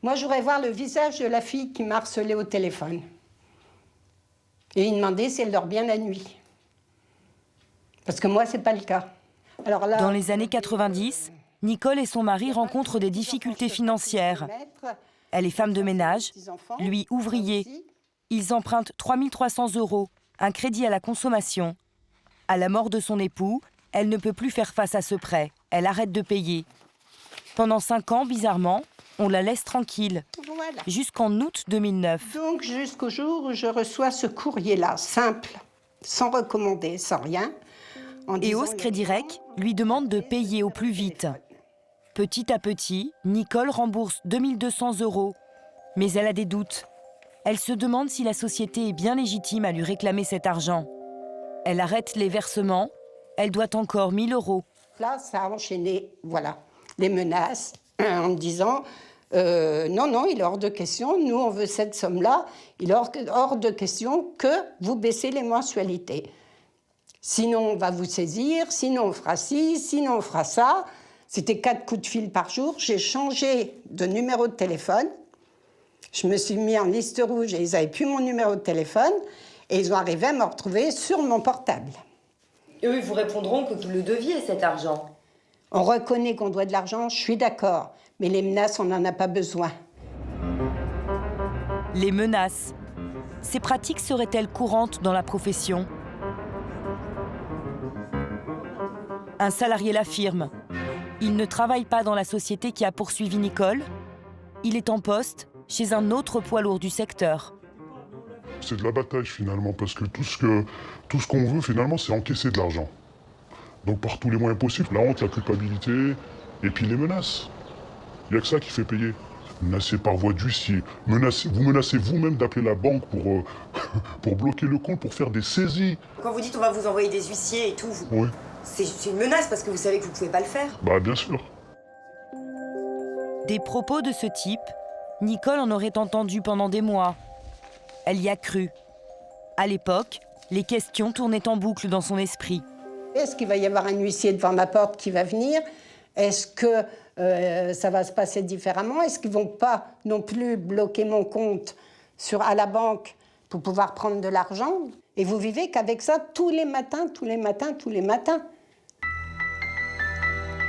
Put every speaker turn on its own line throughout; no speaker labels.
Moi, je voudrais voir le visage de la fille qui m'a harcelée au téléphone. Et lui demander si elle dort bien la nuit. Parce que moi, ce n'est pas le cas. Alors là,
dans les années 90, Nicole et son mari rencontrent des difficultés financières. Elle est femme de ménage, lui ouvrier. Ils empruntent 3 300 €, un crédit à la consommation. À la mort de son époux, elle ne peut plus faire face à ce prêt. Elle arrête de payer. Pendant 5 ans, bizarrement, on la laisse tranquille.
Voilà.
Jusqu'en août 2009.
Donc jusqu'au jour où je reçois ce courrier-là, simple, sans recommander, sans rien.
EOS Crédit Rec lui demande de payer au plus vite. Petit à petit, Nicole rembourse 2 200 €. Mais elle a des doutes. Elle se demande si la société est bien légitime à lui réclamer cet argent. Elle arrête les versements. Elle doit encore 1 000 €.
Là, ça a enchaîné, voilà, les menaces en me disant non, il est hors de question, nous on veut cette somme-là, il est hors de question que vous baissez les mensualités. Sinon, on va vous saisir, sinon on fera ci, sinon on fera ça. C'était 4 coups de fil par jour. J'ai changé de numéro de téléphone. Je me suis mis en liste rouge et ils n'avaient plus mon numéro de téléphone. Et ils ont arrivé à me retrouver sur mon portable.
Eux, ils vous répondront que vous le deviez, cet argent.
On reconnaît qu'on doit de l'argent, je suis d'accord. Mais les menaces, on n'en a pas besoin.
Les menaces. Ces pratiques seraient-elles courantes dans la profession ? Un salarié l'affirme. Il ne travaille pas dans la société qui a poursuivi Nicole. Il est en poste chez un autre poids lourd du secteur.
C'est de l'abattage finalement, parce que tout ce qu'on veut finalement, c'est encaisser de l'argent. Donc par tous les moyens possibles, la honte, la culpabilité, et puis les menaces. Il n'y a que ça qui fait payer. Menacer par voie d'huissier, vous menacez vous-même d'appeler la banque pour bloquer le compte, pour faire des saisies.
Quand vous dites on va vous envoyer des huissiers et tout,
Oui.
c'est une menace parce que vous savez que vous ne pouvez pas le faire.
Bah bien sûr.
Des propos de ce type, Nicole en aurait entendu pendant des mois. Elle y a cru. À l'époque, les questions tournaient en boucle dans son esprit.
Est-ce qu'il va y avoir un huissier devant ma porte qui va venir ? Est-ce que ça va se passer différemment ? Est-ce qu'ils ne vont pas non plus bloquer mon compte à la banque pour pouvoir prendre de l'argent ? Et vous vivez qu'avec ça tous les matins.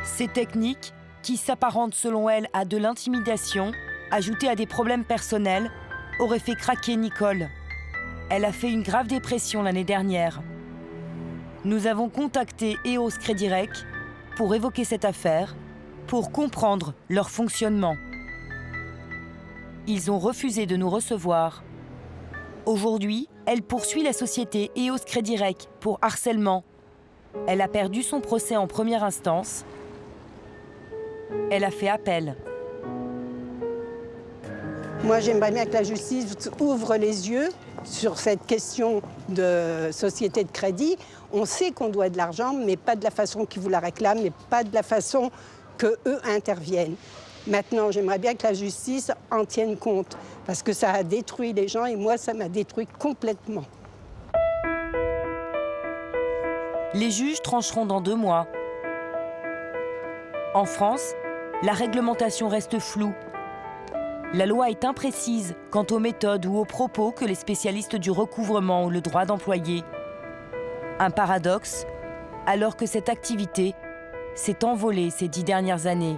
Ces techniques, qui s'apparentent selon elle à de l'intimidation, ajoutées à des problèmes personnels, auraient fait craquer Nicole. Elle a fait une grave dépression l'année dernière. Nous avons contacté EOS Crédit Rec pour évoquer cette affaire, pour comprendre leur fonctionnement. Ils ont refusé de nous recevoir. Aujourd'hui, elle poursuit la société EOS Crédit Rec pour harcèlement. Elle a perdu son procès en première instance. Elle a fait appel.
Moi, j'aimerais bien que la justice ouvre les yeux sur cette question de société de crédit. On sait qu'on doit de l'argent, mais pas de la façon qu'ils vous la réclament, et pas de la façon qu'eux interviennent. Maintenant, j'aimerais bien que la justice en tienne compte, parce que ça a détruit les gens, et moi, ça m'a détruit complètement.
Les juges trancheront dans 2 mois. En France, la réglementation reste floue. La loi est imprécise quant aux méthodes ou aux propos que les spécialistes du recouvrement ont le droit d'employer. Un paradoxe, alors que cette activité s'est envolée ces 10 dernières années.